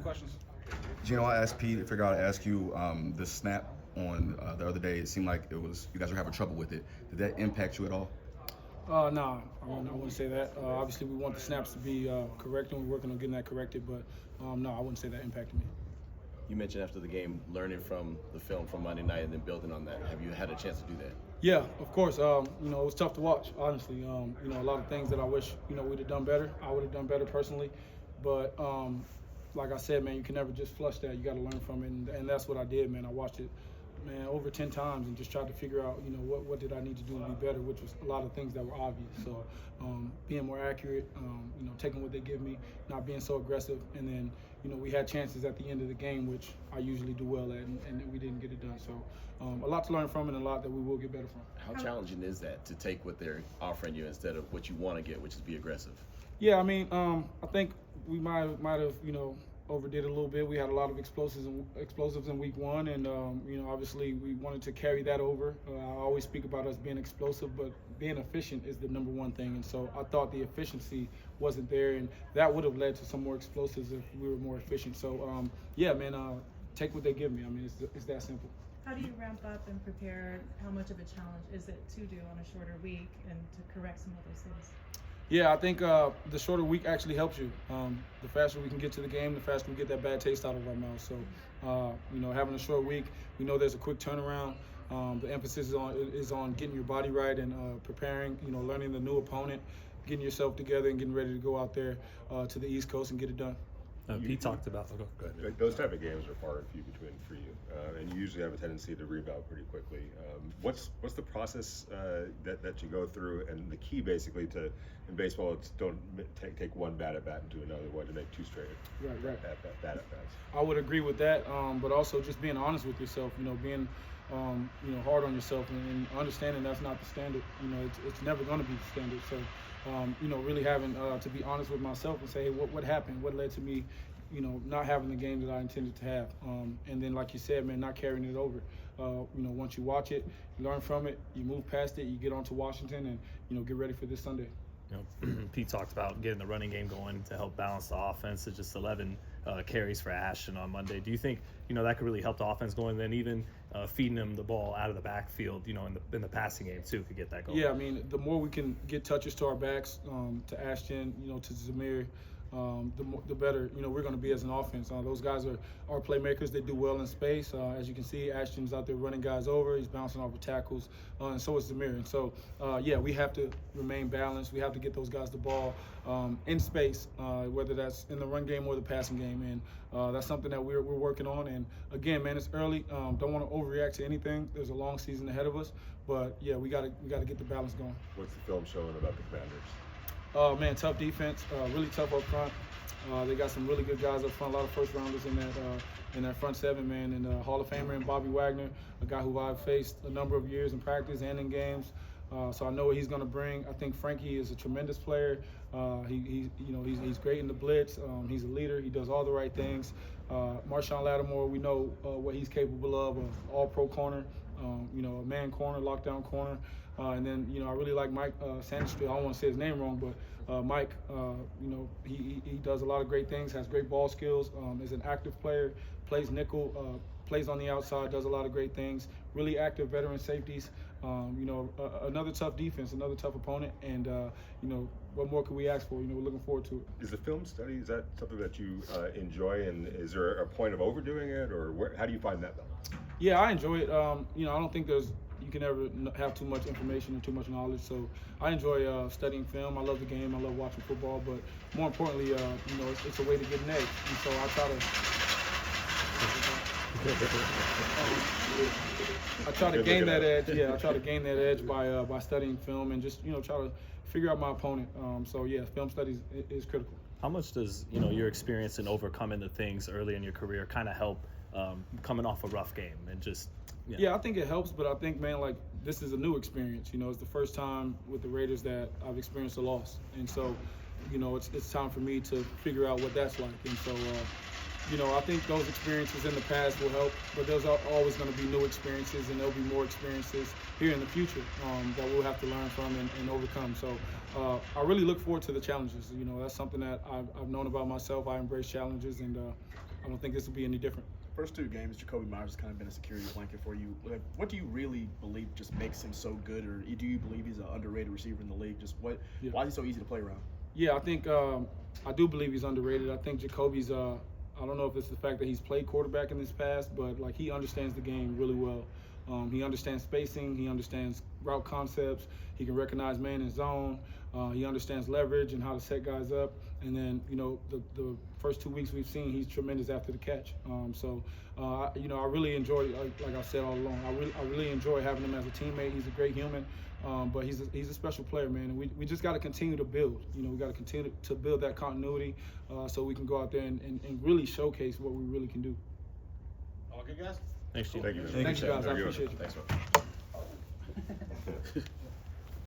questions? Geno, I asked Pete, figured out to ask you the snap on the other day. It seemed like you guys were having trouble with it. Did that impact you at all? No, I wouldn't say that. Obviously, we want the snaps to be correct, and we're working on getting that corrected. But no, I wouldn't say that impacted me. You mentioned after the game learning from the film from Monday night and then building on that. Have you had a chance to do that? Yeah, of course. It was tough to watch, honestly. A lot of things that I wish we'd have done better. I would have done better personally, but like I said, man, you can never just flush that. You got to learn from it, and that's what I did, man. I watched it, man, over 10 times and just tried to figure out, what did I need to do to be better, which was a lot of things that were obvious. So being more accurate, taking what they give me, not being so aggressive, and then, we had chances at the end of the game, which I usually do well at, and we didn't get it done. So a lot to learn from and a lot that we will get better from. How challenging is that to take what they're offering you instead of what you want to get, which is be aggressive? Yeah, I think we might have, overdid a little bit. We had a lot of explosives in week one, and obviously we wanted to carry that over. I always speak about us being explosive, but being efficient is the number one thing. And so I thought the efficiency wasn't there, and that would have led to some more explosives if we were more efficient. So yeah, man, take what they give me. It's that simple. How do you ramp up and prepare? How much of a challenge is it to do on a shorter week and to correct some of those things? Yeah, I think the shorter week actually helps you. The faster we can get to the game, the faster we get that bad taste out of our mouth. So, having a short week, we know there's a quick turnaround. The emphasis is on getting your body right and preparing, learning the new opponent, getting yourself together and getting ready to go out there to the East Coast and get it done. Pete talked about. Oh, go ahead. Those type of games are far and few between for you, and you usually have a tendency to rebound pretty quickly. What's the process that you go through, and the key basically in baseball, it's don't take one bad at bat into another one to make two straight right. bad at bats. I would agree with that, but also just being honest with yourself. Being hard on yourself and understanding that's not the standard. It's never going to be the standard. So. Really having to be honest with myself and say, hey, what happened? What led to me, not having the game that I intended to have? And then, like you said, man, not carrying it over. Once you watch it, you learn from it, you move past it, you get on to Washington, and, get ready for this Sunday. Pete talked about getting the running game going to help balance the offense. It's just 11 carries for Ashton on Monday. Do you think that could really help the offense going? Then even feeding him the ball out of the backfield, in the passing game too, could get that going. Yeah, the more we can get touches to our backs, to Ashton, to Zamir, the better we're going to be as an offense. Those guys are playmakers. They do well in space. As you can see, Ashton's out there running guys over. He's bouncing off of tackles, and so is Zamir. And so, yeah, we have to remain balanced. We have to get those guys the ball in space, whether that's in the run game or the passing game. And that's something that we're working on. And again, man, it's early. Don't want to overreact to anything. There's a long season ahead of us. But yeah, we gotta get the balance going. What's the film showing about the Commanders? Man, tough defense, really tough up front. They got some really good guys up front, a lot of first rounders in that front seven, man. And Hall of Famer and Bobby Wagner, a guy who I've faced a number of years in practice and in games. So I know what he's going to bring. I think Frankie is a tremendous player. He's great in the blitz. He's a leader. He does all the right things. Marshawn Lattimore, we know what he's capable of, an all-pro corner, a man corner, lockdown corner. And then, I really like Mike Sandstrom. I don't want to say his name wrong, but Mike, he does a lot of great things, has great ball skills, is an active player, plays nickel, plays on the outside, does a lot of great things, really active veteran safeties. Another tough defense, another tough opponent, and, what more could we ask for? We're looking forward to it. Is the film study, is that something that you enjoy, and is there a point of overdoing it, or how do you find that balance? Yeah, I enjoy it. I don't think you can ever have too much information and too much knowledge. So I enjoy studying film. I love the game. I love watching football. But more importantly, it's a way to get an edge. And so I try to gain that edge. Yeah, I try to gain that edge by studying film and just try to figure out my opponent. So yeah, film studies is critical. How much does your experience in overcoming the things early in your career kind of help coming off a rough game and just? Yeah, I think it helps, but I think, man, like, this is a new experience. It's the first time with the Raiders that I've experienced a loss. And so, it's time for me to figure out what that's like. And so, I think those experiences in the past will help, but there's always going to be new experiences, and there'll be more experiences here in the future that we'll have to learn from and overcome. So I really look forward to the challenges. That's something that I've known about myself. I embrace challenges, and I don't think this will be any different. First 2 games, Jacoby Myers has kind of been a security blanket for you. Like, what do you really believe just makes him so good, or do you believe he's an underrated receiver in the league? Just why is he so easy to play around? Yeah, I think I do believe he's underrated. I think Jacoby's I don't know if it's the fact that he's played quarterback in his past, but like he understands the game really well. He understands spacing. He understands route concepts. He can recognize man and zone. He understands leverage and how to set guys up. And then, you know, the first 2 weeks we've seen, he's tremendous after the catch. You know, I really enjoy, like I said all along, I really enjoy having him as a teammate. He's a great human, but he's a special player, man. And we just got to continue to build. You know, we got to continue to build that continuity so we can go out there and really showcase what we really can do. All good, guys? Thanks, Gene. Thank you. Thank you, guys. I Have a good one. appreciate you. Thanks, man.